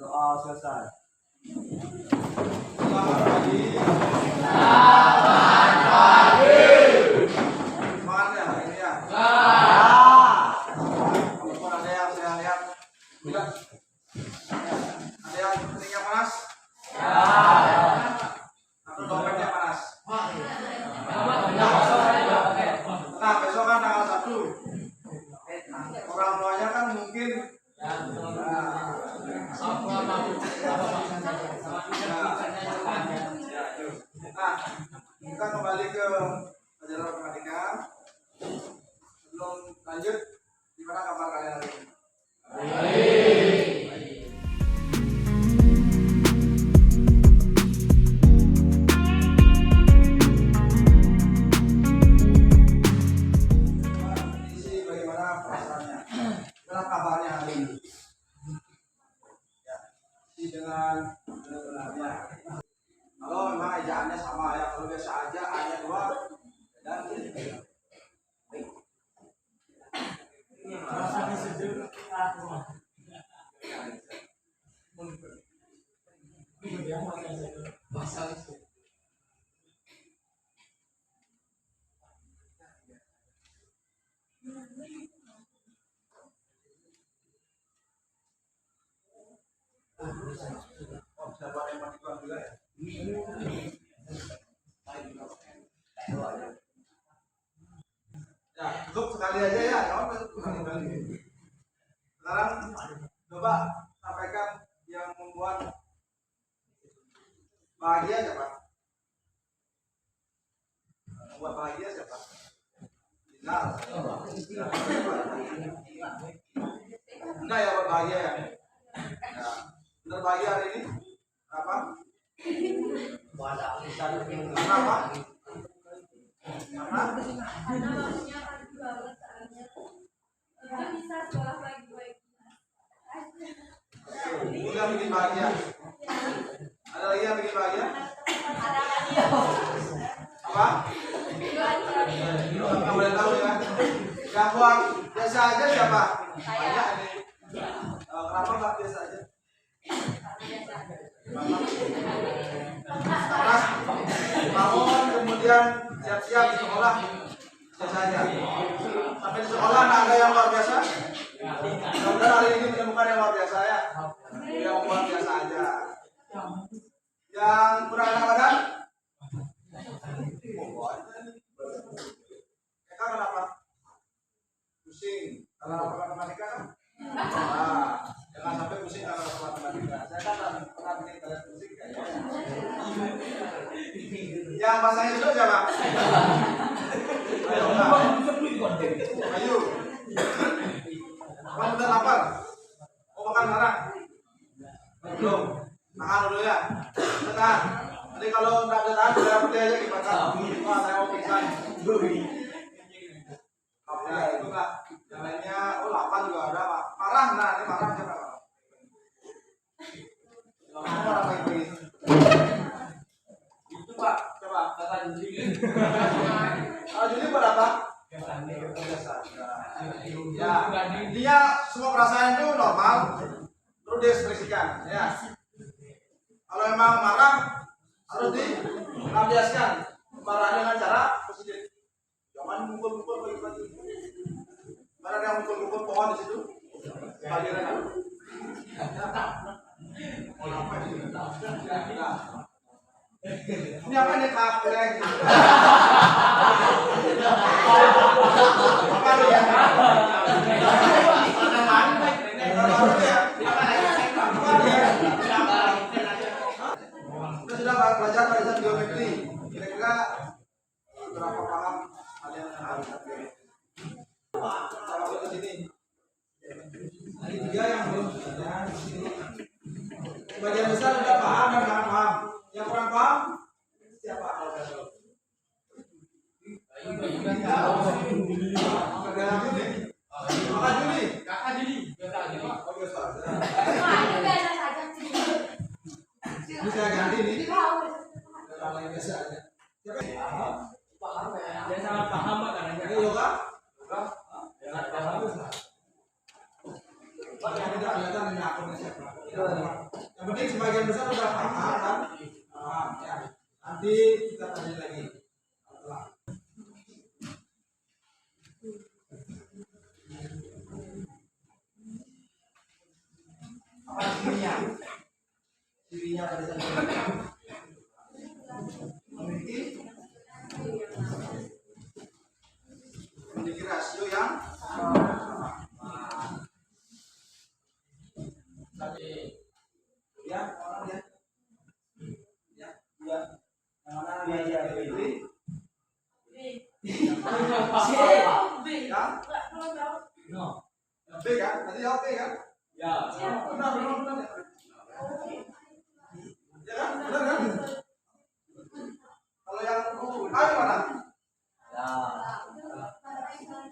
Doa selesai. Selamat pagi. Selamat pagi. Semangat ya hari ini ya. Walaupun ada yang saya lihat tidak. Ada yang keningnya panas? Atau dompetnya panas? Nah, besok kan tanggal 1. Orang tuanya kan mungkin nah, kita kembali ke pelajaran matematika. Sebelum lanjut, gimana kabar kalian hari ini? Isi bagaimana perasaannya? Gimana kabarnya hari ini? Ya, isi dengan benar-benarnya. Kalau memang ejaannya sama ya, kalau biasa aja hanya 2 dan Rasanya sejuk. siapa yang mati juga ya? Ya, cukup sekali aja ya, kawan. Sekarang coba sampaikan yang membuat bahagia siapa? Membuat bahagia siapa? Final. Enggak ya buat bahagia ya? Ya. Benar bahagia hari ini? Apa? Kenapa? Karena maksudnya pagi banget soalnya kita bisa sekolah pagi-pagi. Yang bikin bahagia. Ada lagi yang bikin bahagia? Ada lagi Apa? Kamu boleh tahu ya? Gangguan biasa aja siapa? Banyak ini. Kenapa nggak biasa aja? Keras, bangun, kemudian siap-siap di sekolah biasa aja. Sampai di sekolah nggak ada yang luar biasa. Mudah-mudahan hari ini menemukan yang luar biasa ya. Yang luar biasa aja. Yang kurang enak badan? Eka kenapa? Pusing. Karena matematika kan? Nah, jangan sampai pusing karena matematika. Saya kan pernah bikin kalian pusing kayaknya. Yang bahasa itu siapa? Ayo, ayo. Kamu udah lapar? Mau makan sekarang? Belum. Makan dulu ya. Tahan. Nanti kalau nggak bisa tahan, saya putih aja dimakan. Wah, saya mau pingsan. Ya, itu nggak. Yang lainnya, oh lapar juga ada pak. Marah, nah ini marah siapa pak? Marah apa itu? Itu pak, coba kata Juli. Juli buat apa? Ya, intinya semua perasaan itu normal, perlu diekspresikan. Ya, kalau emang marah harus dilampiaskan. Marah dengan cara positif. Jangan mukul-mukul pagi-pagi. Mana ada yang mukul-mukul pohon di situ? Pelajaran itu. Ini apa nih kafe? Apa nih ya? Kita sudah belajar barisan geometri. Kira-kira berapa paham kalian tentang barisan geometri? Kalau ke sini, hari 3 yang belum ada di sini. Bagian besar sudah paham dan sangat paham. Yang kurang paham siapa? Kakak Juli. Oh, biasa. Ini saya ganti nih. Kalau yang biasa aja. Siapa? Dia sangat paham Pak katanya. Ini yoga. Sangat paham. Yang tidak kelihatan ini akunnya siapa? Yang penting sebagian besar sudah paham kan? Paham ya. Nanti kita tanya lagi. Apa cirinya? Cirinya barisan geometrik memiliki rasio yang sama. Tadi ya, orang ya, ya, ya, yang mana dia ini? Ya, No. B kan? Tadi jawab B kan? Ya. Benar. Ya kan? Benar kan? Kalau yang A gimana? Ya.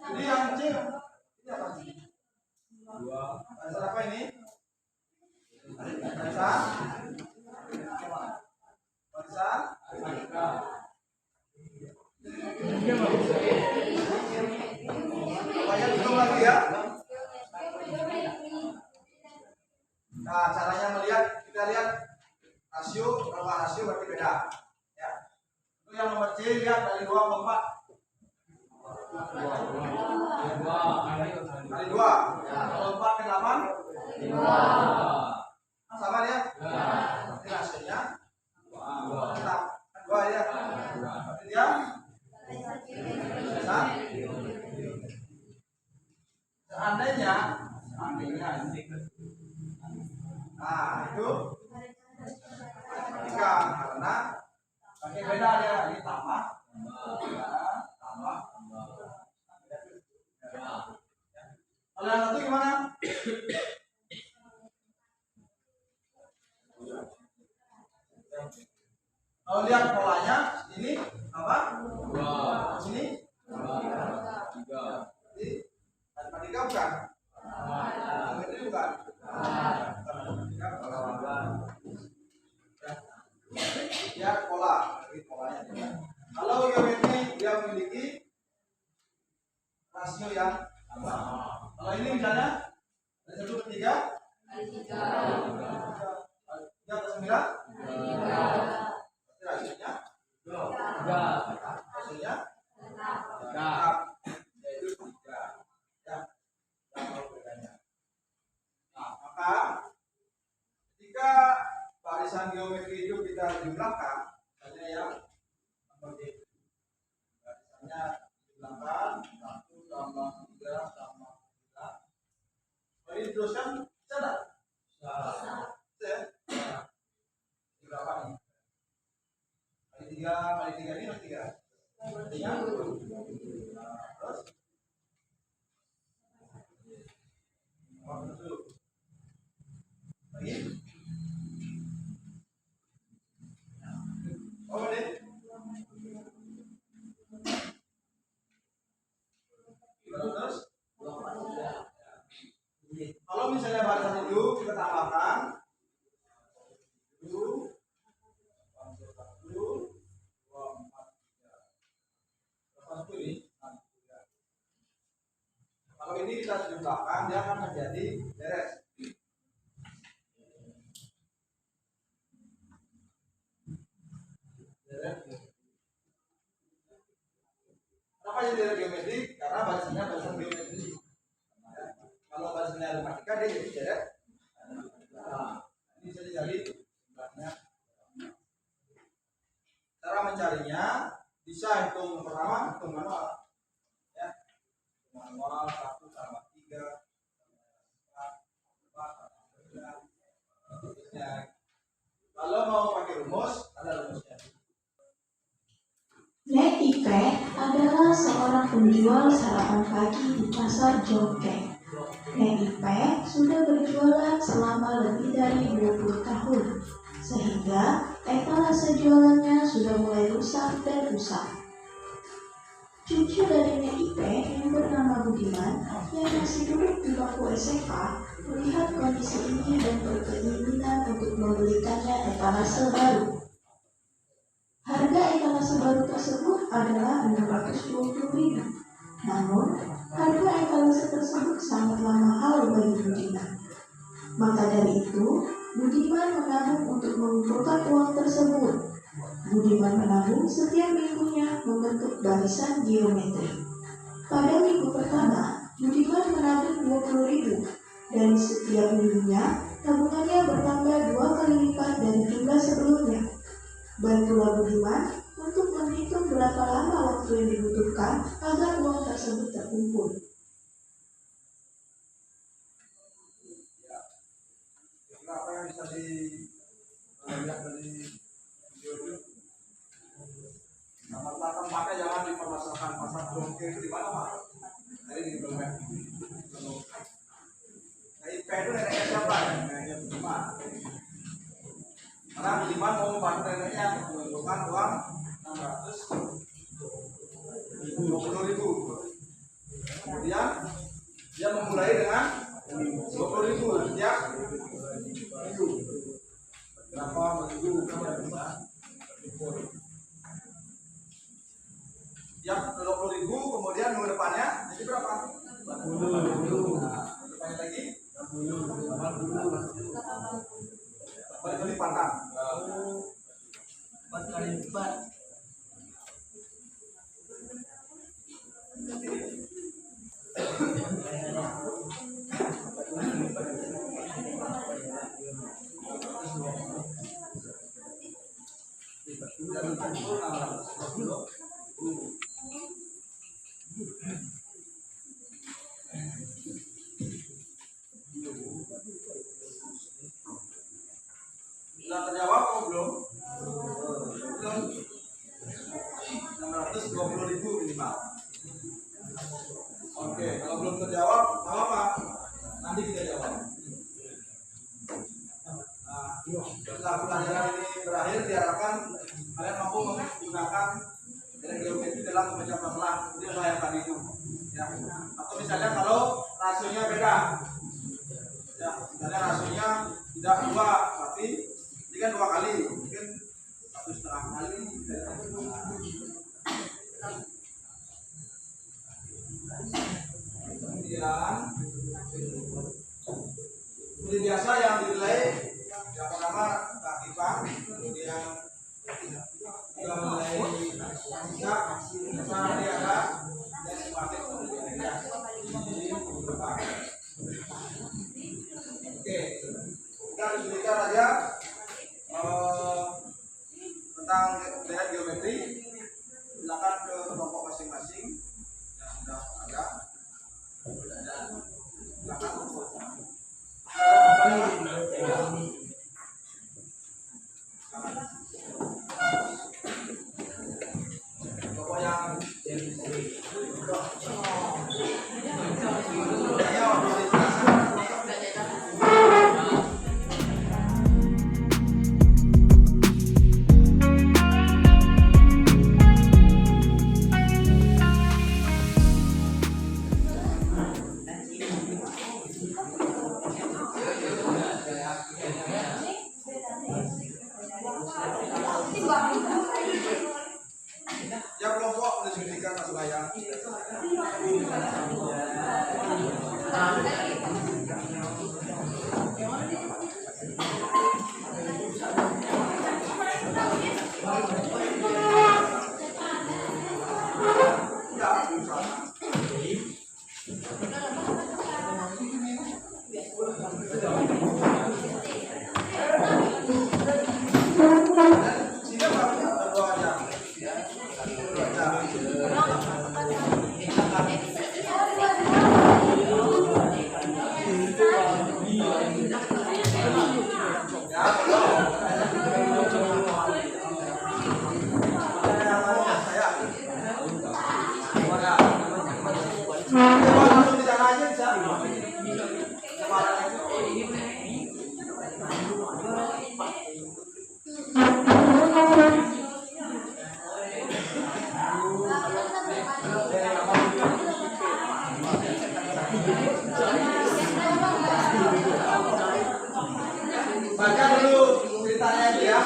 Jadi yang C ini apa? Dua. Barisan apa ini? Barisan Tiga. Banyak hitung lagi ya. Nah, caranya melihat, kita lihat rasio, kalau rasio berarti beda. Ya. Itu yang nomor C, lihat dari 2 ke 4. Kali 2. Kalau 4 ke 8? Sama dia? Berarti rasionya 2 ya. Berarti dia seandainya nah itu tiga karena pakai beda dia ini tambah. Kalau yang satu gimana? Kalau lihat polanya ini apa? Sini jadi matematika bukan? Geometri bukan? Ya pola, jadi polanya. Kalau geometri dia memiliki rasio yang sama. Kalau ini misalnya dari 1 ke 3 3 ke 9 rasionya rasionya yaitu 3 ya. Nah, maka ketika barisan geometri itu kita jumlahkan saja ya, seperti barisannya jumlahkan 1 tambah 3 tambah 3. Ini diteruskan bisa enggak? Bisa. Berapa nih? Kali 3 ini 3. Artinya terus lagi deh. Terus kalau misalnya barisan itu kita tambahkan 1 kalau ini kita jumlahkan dia akan menjadi beres. Kenapa jadi dari geometri? Karena barisannya barisan geometri. Ya. Kalau barisannya matematika dia jadi deret. Nah, ini bisa jadi jumlahnya. Cara mencarinya bisa hitung pertama, hitung manual. Ya. Manual 1 tambah 3 kalau mau pakai rumus, ada rumusnya. NIP adalah seorang penjual sarapan pagi di pasar Jongkeng. NIP sudah berjualan selama lebih dari 20 tahun, sehingga etalase jualannya sudah mulai rusak dan usang. Cucu dari NIP yang bernama Budiman, yang masih duduk di bangku SMA, melihat kondisi ini dan berkeinginan untuk membelikannya etalase baru. Harga etalase baru tersebut adalah 620.000. Namun, harga etalase tersebut sangatlah mahal bagi Budiman. Maka dari itu, Budiman menabung untuk mengumpulkan uang tersebut. Budiman menabung setiap minggunya membentuk barisan geometri. Pada minggu pertama, Budiman menabung 20.000 dan setiap minggunya tabungannya bertambah 2 kali lipat dari jumlah sebelumnya. Bantulah Budiman untuk menghitung berapa lama waktu yang dibutuhkan agar uang tersebut terkumpul. Apa yang bisa dilihat dari video ini? Tempatnya jangan dipermasalahkan. Pasar jongke itu di mana, Pak? Dari di Belmet. Nah, IP itu neneknya siapa? Neneknya Budiman. Karena Budiman mau membantu neneknya mengumpulkan uang 620.000. Kemudian dia memulai dengan 20.000 setiap minggu. Berapa minggu? Tiap 20.000, kemudian minggu depannya jadi berapa? 40. Depannya lagi 80. Balik lipat kan? 4 kali lipat. Sudah terjawab atau belum? Belum. 620.000 minimal. Oke, kalau belum terjawab, nggak apa-apa. Nanti kita jawab. Nah, setelah pelajaran ini berakhir, diharapkan kalian mampu menggunakan geometri dalam memecah masalah. Itu yang saya tadi itu. Ya. Atau misalnya kalau rasionya beda, ya, misalnya rasionya tidak 2, berarti ini kan 2 kali, mungkin 1,5 kali. Kemudian seperti biasa yang dinilai yang pertama keaktifan, kemudian juga menilai sikap, karena nanti ada sistematik ya. Oke, kita diskusikan aja tentang melihat geometri. Silakan ke kelompok masing-masing yang sudah ada. Kelompok yang ya kelompok mendiskusikan masalah yang baca dulu ceritanya dia.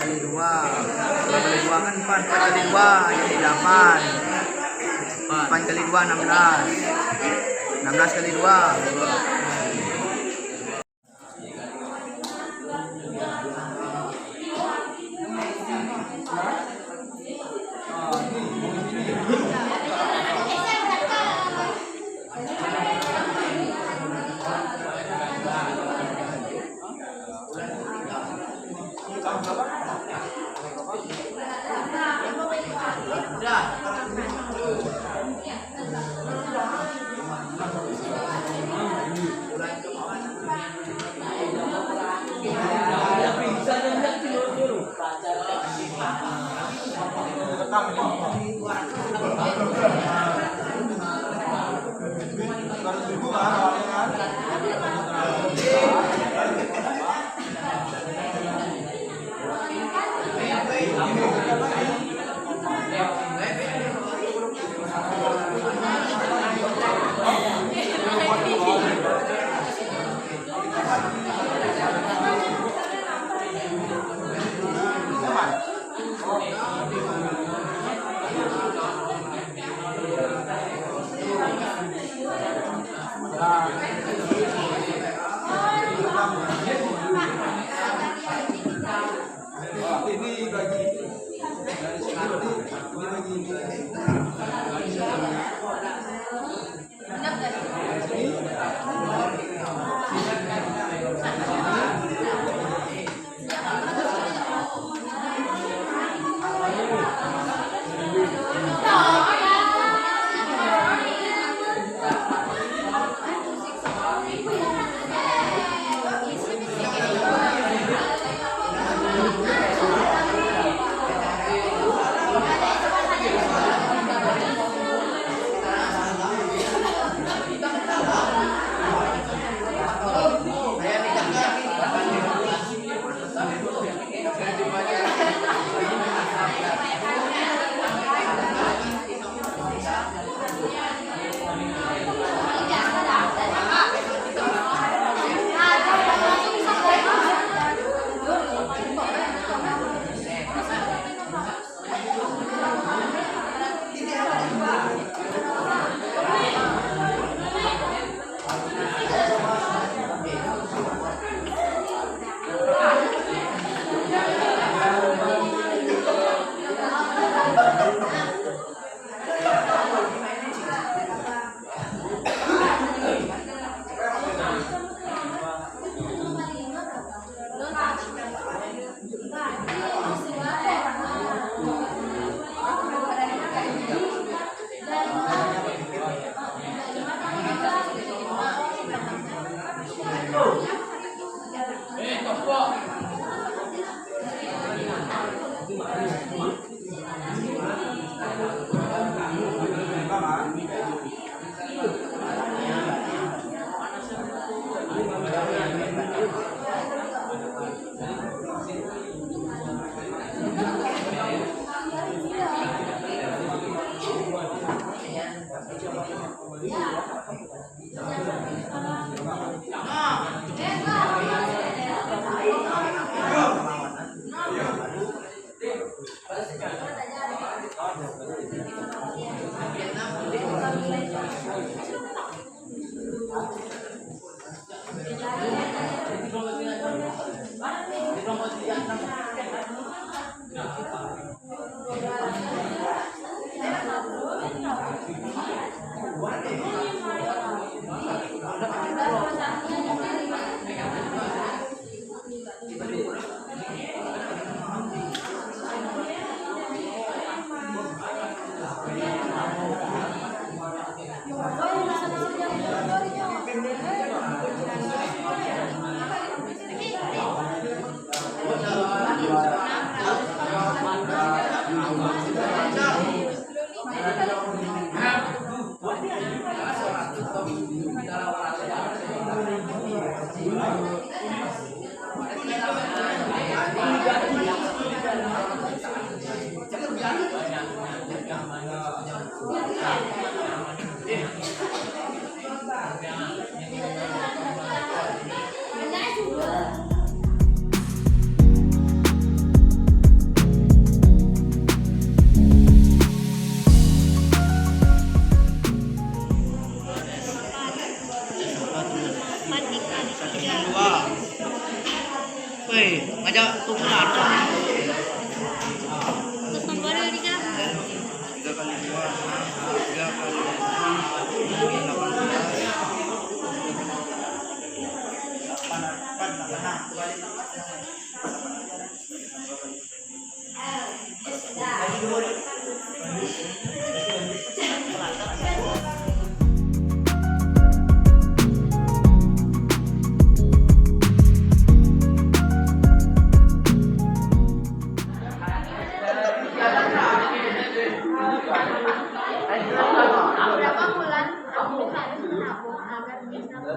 Kali dua. Kalau kali dua kan 4 kali 2 jadi 8. 8 kali 2 16. 16 kali 2.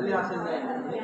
Jadi hasilnya ini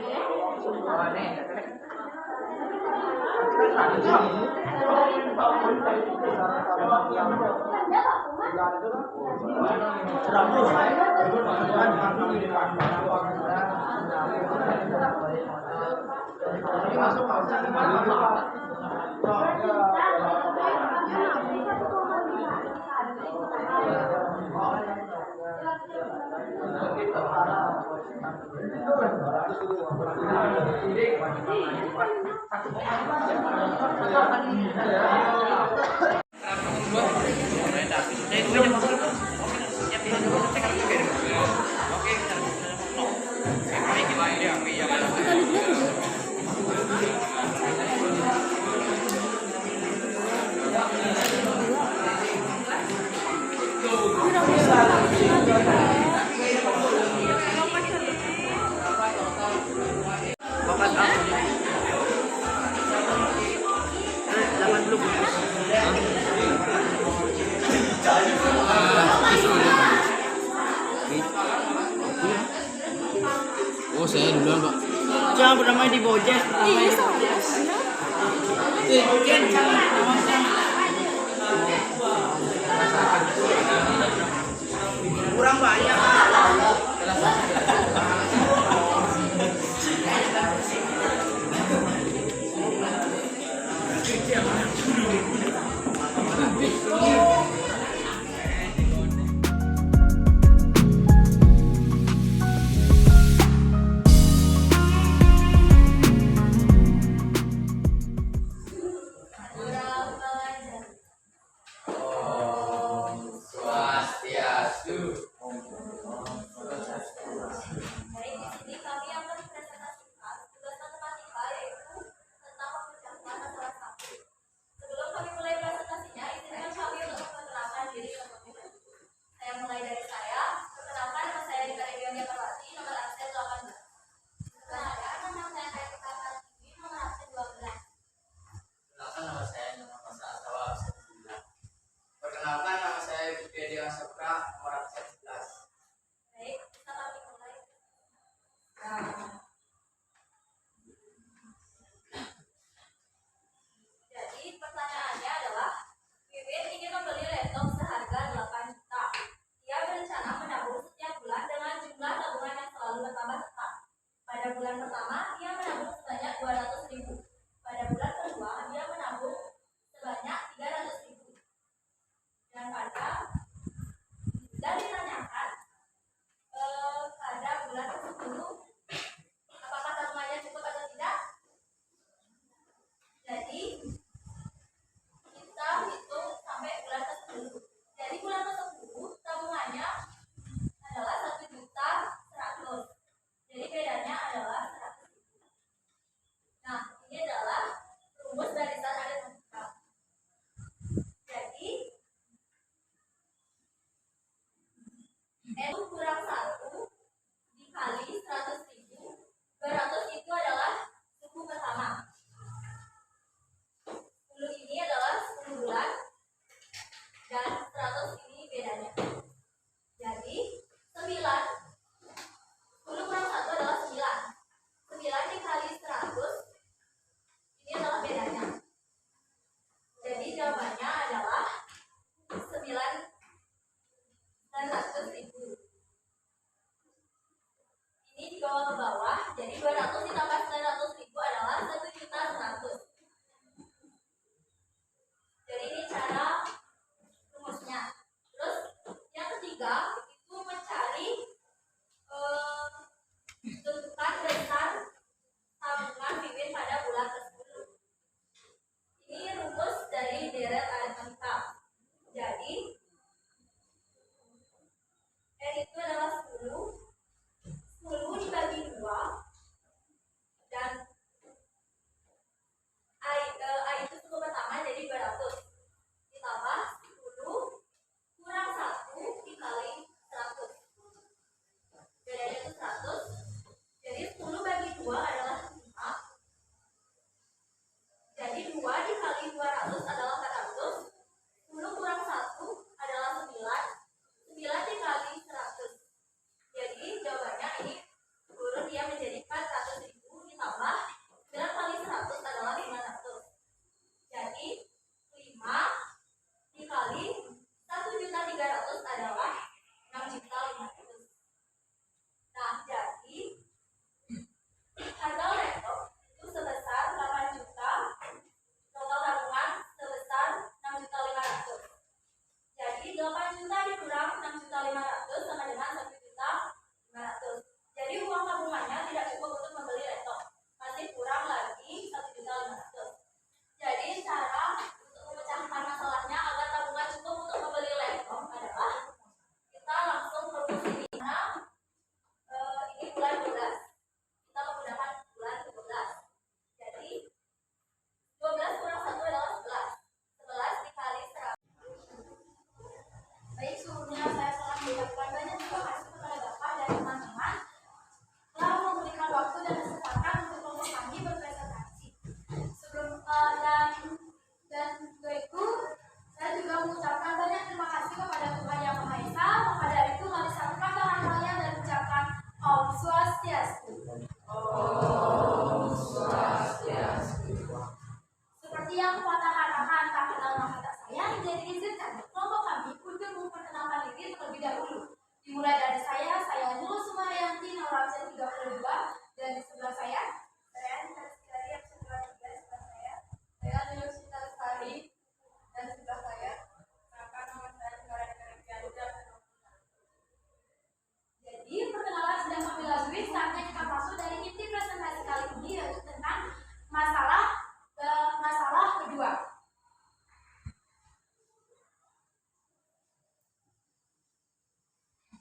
Bakat aku. 80 bungkus. Oh, saya duluan, Pak. Jangan bernama di Bojes. Kurang banyak. Swastiastu. Baik, di sini kami akan mempresentasikan tugas matematika yaitu tentang pengerjaan masalah satu. Sebelum kami mulai presentasinya, izinkan kami untuk memperkenalkan diri terlebih dahulu. Saya mulai dari saya. Perkenalkan, nama saya Dika Regionia Parwati, nomor absen 18. Perkenalkan, nama saya Kaita Kartini, nomor absen 12. Perkenalkan, nama saya Nyoman Pasar Asawa, absen 9. Perkenalkan, nama saya Budi Dewa Sapra, nomor absen 11. Baik, kita kami mulai. Nah, jadi pertanyaannya adalah, Wiwit ingin membeli laptop seharga 8 juta. Ia berencana menabung setiap bulan dengan jumlah tabungan yang selalu bertambah tetap. Pada bulan pertama, ia menabung sebanyak 200.000. Pada bulan kedua, dia menabung sebanyak 300.000. Dan adalah 6.500.000. Nah, jadi harga laptop itu sebesar 8 juta, total tabungan sebesar 6.500.000. Jadi 8 juta dikurang 6.500.000 sama dengan 1.500.000. Jadi uang tabungannya tidak cukup untuk membeli laptop, masih kurang lagi 1.500.000. Jadi cara untuk memecahkan masalahnya agar tabungan cukup untuk membeli laptop adalah kita langsung promosi di mana ini bulan 12. Kita menggunakan bulan 12. Jadi 12 kurang 1 adalah 11. 11 dikali 100. Baik, sebelumnya saya telah mengucapkan banyak terima kasih kepada Bapak dan teman-teman telah memberikan waktu dan kesempatan untuk kelompok kami berpresentasi. Sebelum dan juga itu saya juga mengucapkan banyak terima kasih kepada Tuhan Yang Maha Esa. Maka dari itu mari satukan tangan kalian dan ucapkan Om Swastiastu. Om Swastiastu. Seperti yang Bapak katakan, tak kenal maka tak sayang. Jadi izinkan kelompok kami untuk memperkenalkan diri terlebih dahulu. Dimulai dari saya Nurul Sumaryanti, nomor absen 32, dan di sebelah saya Nita Sekali, absen 23 di sebelah saya Nurul Sinta Lestari, dan di sebelah saya Raka, nomor saya Negara. Jadi perkenalan sudah kami lalui, saatnya kita masuk dari inti presentasi kali ini, yaitu tentang masalah kedua.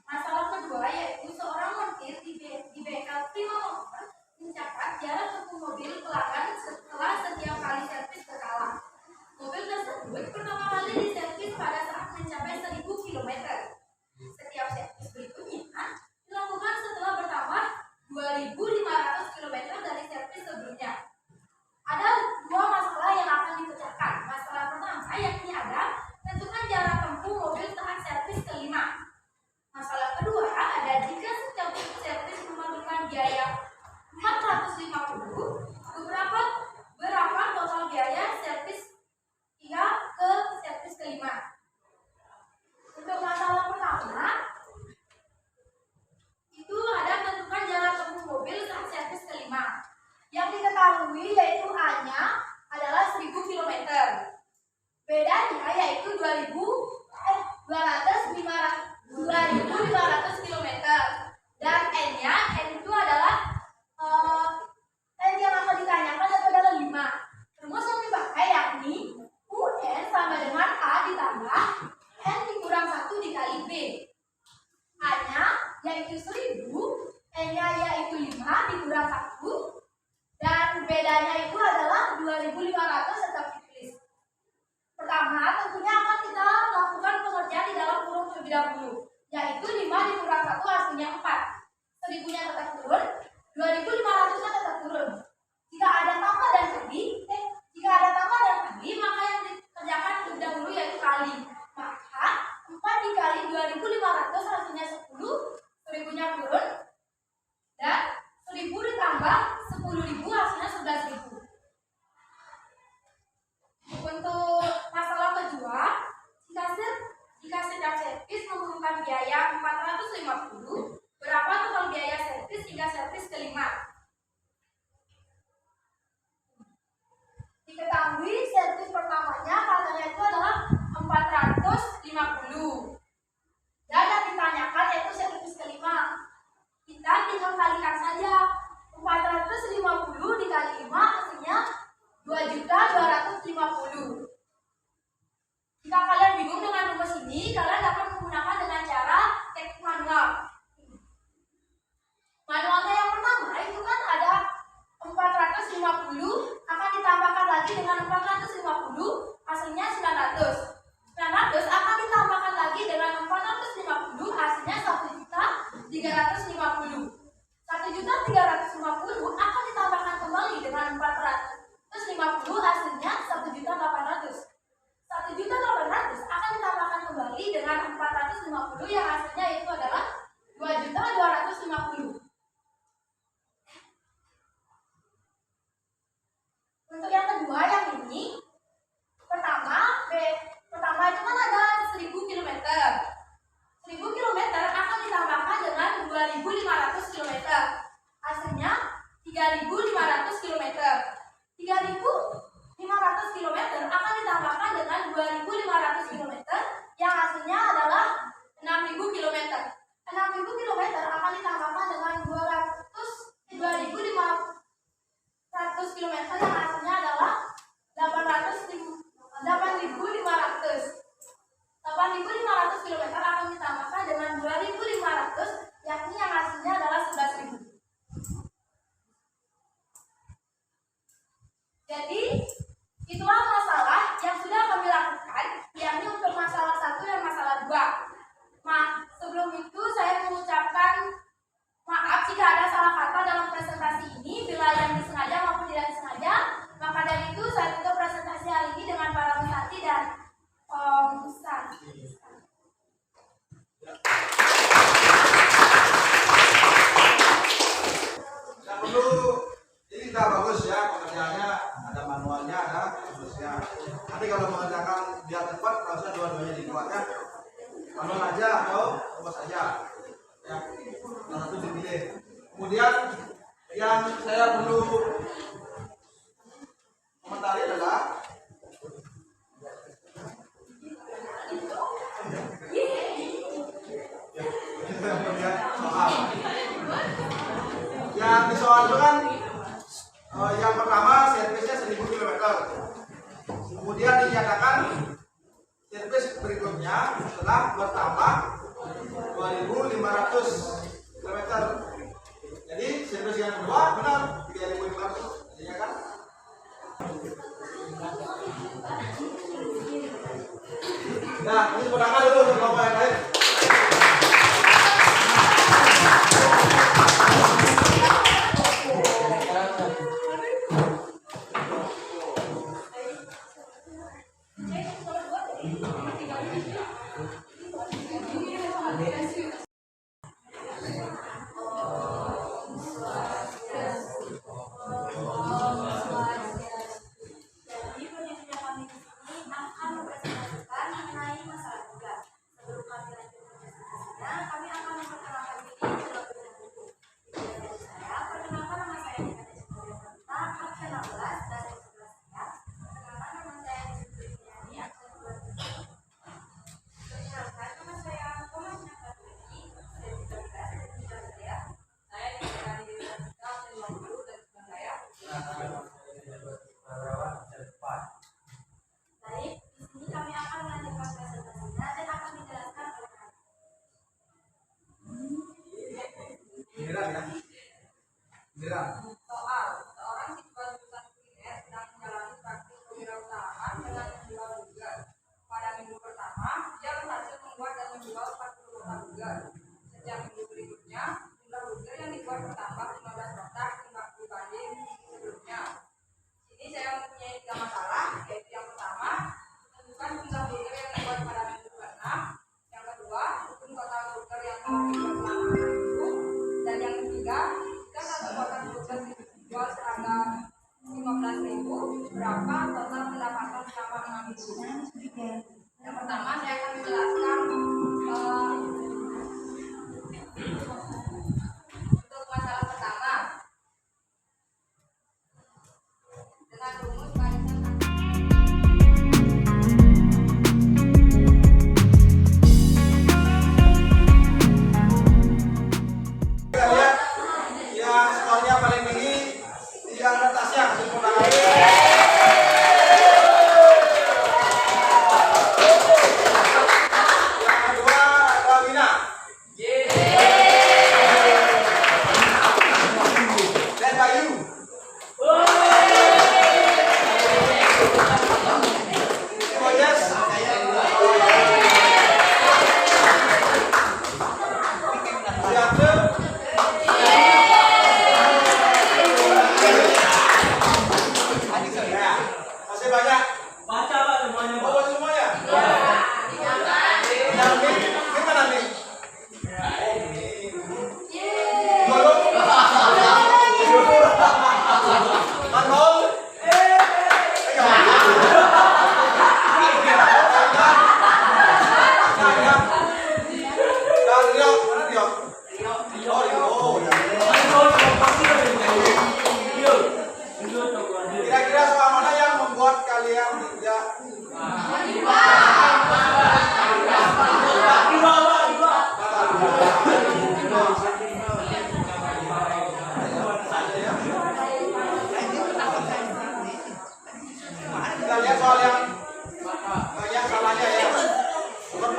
Masalah kedua yaitu seorang montir di bengkel Prima Motor mencatat jarak tempuh mobil pelanggan setelah setiap kali servis berkala. Mobil tersebut pertama kali diservis pada saat mencapai 1.000 km. Setiap servis berikutnya dilakukan setelah bertambah 2.500 km dari servis sebelumnya. Ada dua masalah yang akan dipecahkan. Masalah pertama yakni ada tentukan jarak tempuh mobil saat servis kelima. Masalah kedua ada jika setiap servis memerlukan biaya 450, berapa total biaya servis hingga ke servis kelima. Untuk masalah pertama itu ada tentukan jarak tempuh mobil saat servis kelima. Yang diketahui yaitu A-nya adalah 1.000 km. B-nya yaitu 2.500 km. Dan N-nya, N itu adalah N yang akan ditanyakan itu adalah 5. Rumus yang dipakai yakni UN sama dengan A ditambah N dikurang 1 dikali B. A-nya yaitu 1.000, N-nya yaitu 5 dikurang 1, dan bedanya itu adalah 2.500 tetap ditulis. Pertama, tentunya akan kita lakukan pengerjaan di dalam kurung terlebih dahulu, yaitu 5 dikurang 1 hasilnya 4. 1.000-nya tetap turun, 2.500-nya tetap turun. Jika ada tambah dan kali, maka yang dikerjakan terlebih dahulu yaitu kali. Maka 4 dikali 2.500 hasilnya 10, 1.000-nya turun, dan 1.000 ditambah 10.000 hasilnya 11.000. Untuk masalah kedua, jika setiap servis memerlukan biaya 450, berapa total biaya servis hingga servis kelima? Diketahui servis pertamanya katanya itu adalah 450. Dan yang ditanyakan yaitu servis kelima. Kita tinggal kalikan saja. 450 dikali 5 hasilnya 2.250. Jika kalian bingung dengan rumus ini, kalian dapat menggunakan dengan cara teknik manual. Manualnya yang pertama itu kan ada 450 akan ditambahkan lagi dengan 450 hasilnya 900. 900 akan ditambahkan lagi dengan 450 hasilnya 1.350. 1.350 akan ditambahkan kembali dengan 450 hasilnya 1.800. 1.800 akan ditambahkan kembali dengan 450 yang hasilnya itu adalah 2.250. Untuk yang kedua yang ini, pertama itu kan ada 1.000 km. 8.500 km akan ditambahkan dengan 2.500, yakni yang hasilnya adalah 11.000. Jadi, itulah masalah yang sudah kami lakukan, yakni untuk masalah 1 dan masalah 2. Sebelum itu saya mengucapkan maaf jika ada salah kata dalam presentasi ini, bila yang disengaja maupun tidak disengaja. Maka dari itu saya tutup presentasi hari ini dengan para peserta dan Ustaz. Yang perlu ini sudah bagus ya pengerjaannya, ada manualnya, ada tulisnya. Nanti kalau mengerjakan biar cepat, harusnya dua-duanya dibuatnya manual aja atau tulis saja. Ya, salah satu dipilih. Kemudian yang saya perlu komentari adalah soal. Yang di soal itu kan yang pertama servisnya 1000 km. Kemudian dinyatakan servis berikutnya setelah bertambah 2.500 km. Jadi servis yang kedua benar 3.500, jadinya kan? Nah, ini pertama dulu untuk kelompok yang lain. Soal seorang siswa jurusan kuliner sedang menjalani praktik kewirausahaan dengan menjual burger. Pada minggu pertama, dia berhasil membuat dan menjual 40 kotak burger. Setiap minggu berikutnya, jumlah burger yang dibuat bertambah 15 kotak dibanding sebelumnya. Ini saya mempunyai 3 masalah, yaitu yang pertama, tentukan jumlah burger yang dibuat pada minggu ke-6. Yang kedua, hitung total burger yang telah dibuat selama minggu. Dan yang ketiga, satu kotak burger dijual seharga 15.000, berapa total pendapatan selama 6 minggu? Yang pertama saya akan menjelaskan untuk masalah pertama dengan rumus barisan yang skornya paling tinggi di antara Tasya, tepuk tangan. Yang kedua adalah Wina. Dan Bayu. Mojes. Siapa? Masih banyak. Baca Pak semuanya. Oh, baca semuanya? Yang ini gimana nih? Dulu. Manol. Kira-kira soal mana yang membuat kalian tidak kita lihat soal yang banyak salahnya ya. Nomor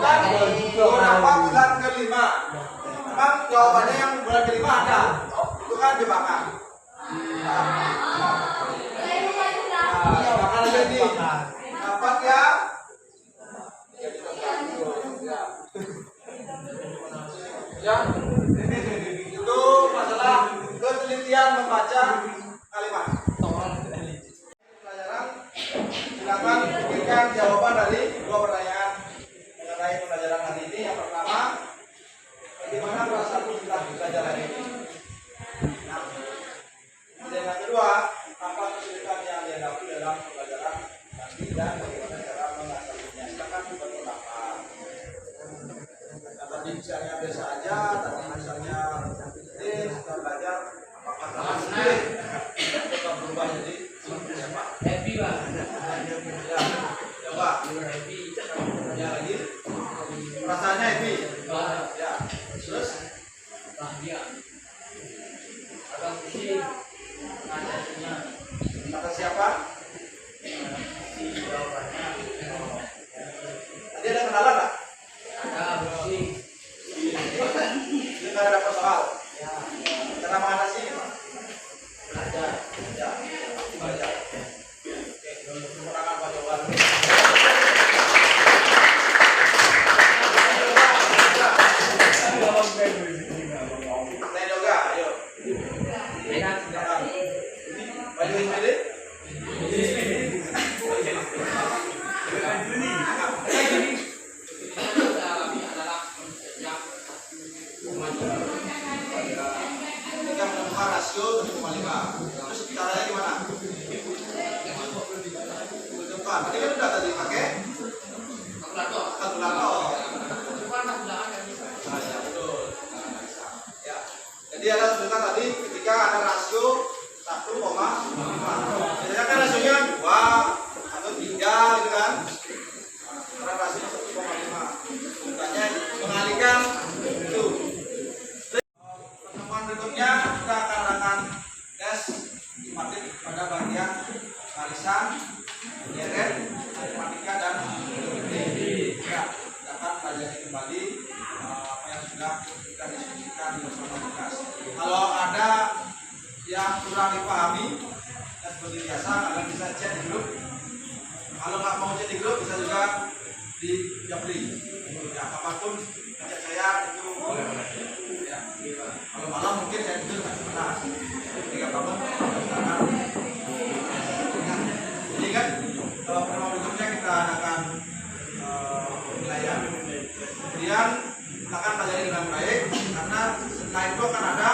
kan beberapa bulan kelima. Memang jawabannya yang bulan kelima ada. Itu kan jebakan. Jebakan aja nih. Dapat ya? Ya. Itu masalah ketelitian membaca kalimat. Pelajaran, silakan pikirkan jawaban dari dua pertanyaan mengenai pembelajaran hari ini. Yang pertama, bagaimana perasaanmu setelah belajar hari ini? Nah, yang kedua, apa kesulitan yang dihadapi dalam pembelajaran nanti dan bagaimana cara mengatasinya? Silakan berpendapat. Nah, tadi misalnya biasa aja, tadi misalnya setelah belajar apakah salah sedih? Kita berubah jadi siapa? Happy lah. Ya, coba. Happy. Ya lagi. Perasaannya happy. Ya. Terus Bahagia. Agak pusing. Adanya. kata siapa? Si jawabannya. Tadi ada kenalan nggak? Ada pusing. Dia nggak ada soal. Ya. Cara mengatasinya? Belajar. Ya. Belajar. Oke. Kekurangan apa jawaban? Saya juga, ayo. Silakan. Baju ini. Kita menemukan rasio 1,5. Terus caranya gimana? Tentukan. Tadi kan udah tadi pakai kalkulator. Nah, ya, betul. Ya. Jadi ada tentukan tadi ketika ada rasio 1,5. Biasanya kan rasionya 2 atau 3 gitu kan. Karena rasionya 1,5. Tentukannya mengalihkan itu. Pertemuan berikutnya kita akan tes matematik pada bagian barisan, deret, matematika dan geometri. Ya, kita akan pelajari kembali apa yang sudah kita diskusikan bersama kelas. Kalau ada yang kurang dipahami, dan seperti biasa kalian bisa chat di grup. Kalau nggak mau chat di grup bisa juga di Japri. Ya, apapun chat saya itu boleh. Ya. Kalau malam mungkin saya tidur nggak sebentar. Ketika bangun, silakan. Ya. Jadi kan pertemuan berikutnya kita adakan penilaian. Kemudian kita akan pelajari dengan baik karena setelah itu akan ada